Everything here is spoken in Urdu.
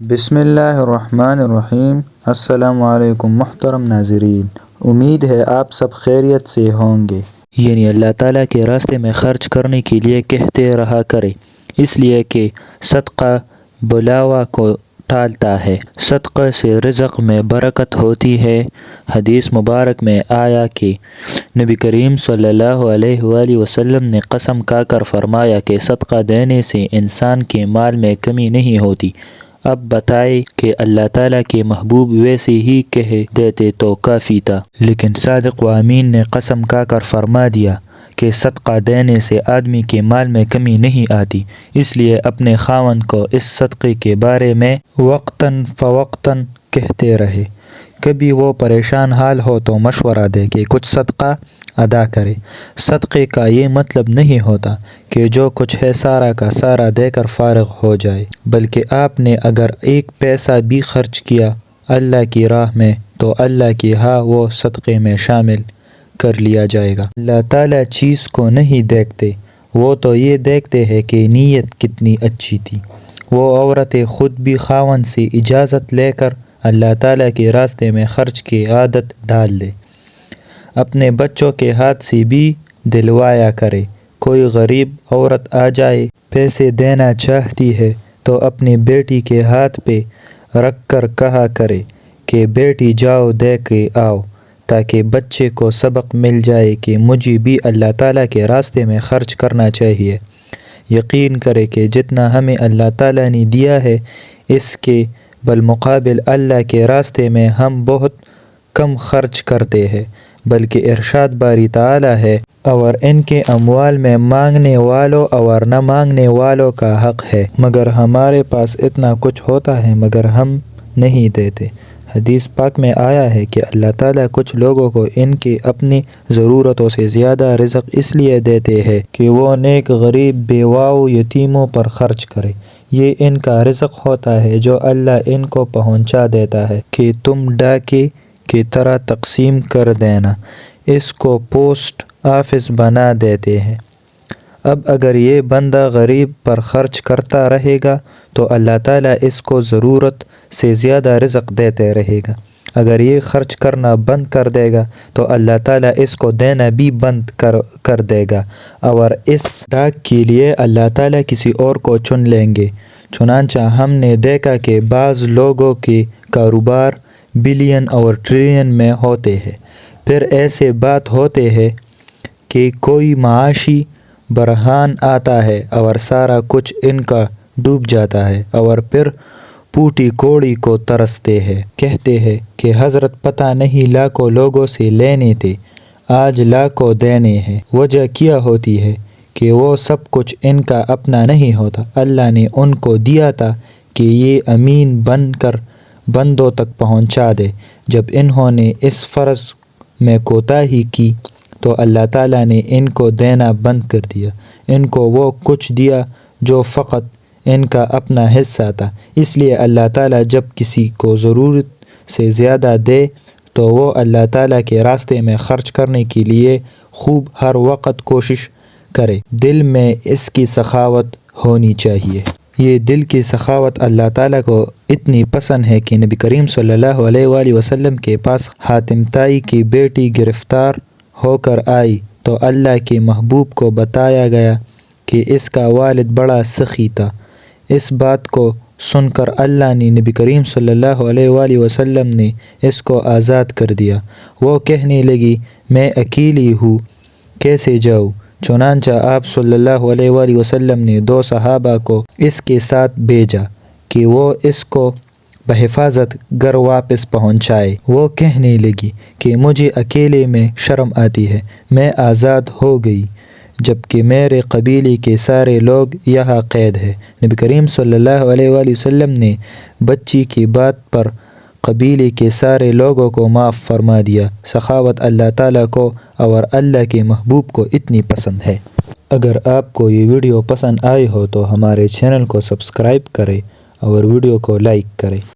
بسم اللہ الرحمن الرحیم۔ السلام علیکم محترم ناظرین، امید ہے آپ سب خیریت سے ہوں گے۔ اللہ تعالیٰ کے راستے میں خرچ کرنے کے لیے کہتے رہا کرے، اس لیے کہ صدقہ بلاوا کو ٹالتا ہے۔ صدقہ سے رزق میں برکت ہوتی ہے۔ حدیث مبارک میں آیا کہ نبی کریم صلی اللہ علیہ وآلہ وسلم نے قسم کھا کر فرمایا کہ صدقہ دینے سے انسان کے مال میں کمی نہیں ہوتی۔ اب بتائے کہ اللہ تعالیٰ کے محبوب ویسے ہی کہہ دیتے تو کافی تھا، لیکن صادق و امین نے قسم کھا کر فرما دیا کہ صدقہ دینے سے آدمی کے مال میں کمی نہیں آتی۔ اس لیے اپنے خاوند کو اس صدقے کے بارے میں وقتاً فوقتاً کہتے رہے۔ کبھی وہ پریشان حال ہو تو مشورہ دے کہ کچھ صدقہ ادا کرے۔ صدقے کا یہ مطلب نہیں ہوتا کہ جو کچھ ہے سارا کا سارا دے کر فارغ ہو جائے، بلکہ آپ نے اگر ایک پیسہ بھی خرچ کیا اللہ کی راہ میں تو اللہ کی وہ صدقے میں شامل کر لیا جائے گا۔ اللہ تعالیٰ چیز کو نہیں دیکھتے، وہ تو یہ دیکھتے ہیں کہ نیت کتنی اچھی تھی۔ وہ عورت خود بھی خاوند سے اجازت لے کر اللہ تعالیٰ کے راستے میں خرچ کی عادت ڈال دے۔ اپنے بچوں کے ہاتھ سے بھی دلوایا کرے۔ کوئی غریب عورت آ جائے پیسے دینا چاہتی ہے تو اپنی بیٹی کے ہاتھ پہ رکھ کر کہا کرے کہ بیٹی جاؤ دے کے آؤ، تاکہ بچے کو سبق مل جائے کہ مجھے بھی اللہ تعالیٰ کے راستے میں خرچ کرنا چاہیے۔ یقین کرے کہ جتنا ہمیں اللہ تعالیٰ نے دیا ہے اس کے بالمقابل اللہ کے راستے میں ہم بہت کم خرچ کرتے ہیں، بلکہ ارشاد باری تعالیٰ ہے، اور ان کے اموال میں مانگنے والوں اور نہ مانگنے والوں کا حق ہے، مگر ہمارے پاس اتنا کچھ ہوتا ہے مگر ہم نہیں دیتے۔ حدیث پاک میں آیا ہے کہ اللہ تعالیٰ کچھ لوگوں کو ان کی اپنی ضرورتوں سے زیادہ رزق اس لیے دیتے ہیں کہ وہ نیک غریب بیواؤں یتیموں پر خرچ کرے۔ یہ ان کا رزق ہوتا ہے جو اللہ ان کو پہنچا دیتا ہے کہ تم ڈاکے کی طرح تقسیم کر دینا، اس کو پوسٹ آفس بنا دیتے ہیں۔ اب اگر یہ بندہ غریب پر خرچ کرتا رہے گا تو اللہ تعالیٰ اس کو ضرورت سے زیادہ رزق دیتے رہے گا۔ اگر یہ خرچ کرنا بند کر دے گا تو اللہ تعالیٰ اس کو دینا بھی بند کر دے گا، اور اس ڈاک کے لیے اللہ تعالیٰ کسی اور کو چن لیں گے۔ چنانچہ ہم نے دیکھا کہ بعض لوگوں کے کاروبار بلین اور ٹریلین میں ہوتے ہیں، پھر ایسے بات ہوتے ہیں کہ کوئی معاشی بحران آتا ہے اور سارا کچھ ان کا ڈوب جاتا ہے، اور پھر پوٹی کوڑی کو ترستے ہیں، کہتے ہیں کہ حضرت پتہ نہیں لاکھوں لوگوں سے لینے تھے، آج لاکھوں دینے ہیں۔ وجہ کیا ہوتی ہے کہ وہ سب کچھ ان کا اپنا نہیں ہوتا، اللہ نے ان کو دیا تھا کہ یہ امین بن کر بندوں تک پہنچا دے۔ جب انہوں نے اس فرض میں کوتاہی کی تو اللہ تعالیٰ نے ان کو دینا بند کر دیا، ان کو وہ کچھ دیا جو فقط ان کا اپنا حصہ تھا۔ اس لیے اللہ تعالیٰ جب کسی کو ضرورت سے زیادہ دے تو وہ اللہ تعالیٰ کے راستے میں خرچ کرنے کے لیے خوب ہر وقت کوشش کرے۔ دل میں اس کی سخاوت ہونی چاہیے۔ یہ دل کی سخاوت اللہ تعالیٰ کو اتنی پسند ہے کہ نبی کریم صلی اللہ علیہ وآلہ وسلم کے پاس حاتم طائی کی بیٹی گرفتار ہو کر آئی تو اللہ کے محبوب کو بتایا گیا کہ اس کا والد بڑا سخی تھا۔ اس بات کو سن کر اللہ نے نبی کریم صلی اللہ علیہ وآلہ وسلم نے اس کو آزاد کر دیا۔ وہ کہنے لگی، میں اکیلی ہوں، کیسے جاؤں؟ چنانچہ آپ صلی اللہ علیہ وآلہ وسلم نے 2 صحابہ کو اس کے ساتھ بھیجا کہ وہ اس کو بحفاظت گھر واپس پہنچائے۔ وہ کہنے لگی کہ مجھے اکیلے میں شرم آتی ہے، میں آزاد ہو گئی جبکہ میرے قبیلے کے سارے لوگ یہاں قید ہیں۔ نبی کریم صلی اللہ علیہ وآلہ وسلم نے بچی کی بات پر قبیلے کے سارے لوگوں کو معاف فرما دیا۔ سخاوت اللہ تعالیٰ کو اور اللہ کے محبوب کو اتنی پسند ہے۔ اگر آپ کو یہ ویڈیو پسند آئی ہو تو ہمارے چینل کو سبسکرائب کریں اور ویڈیو کو لائک کریں۔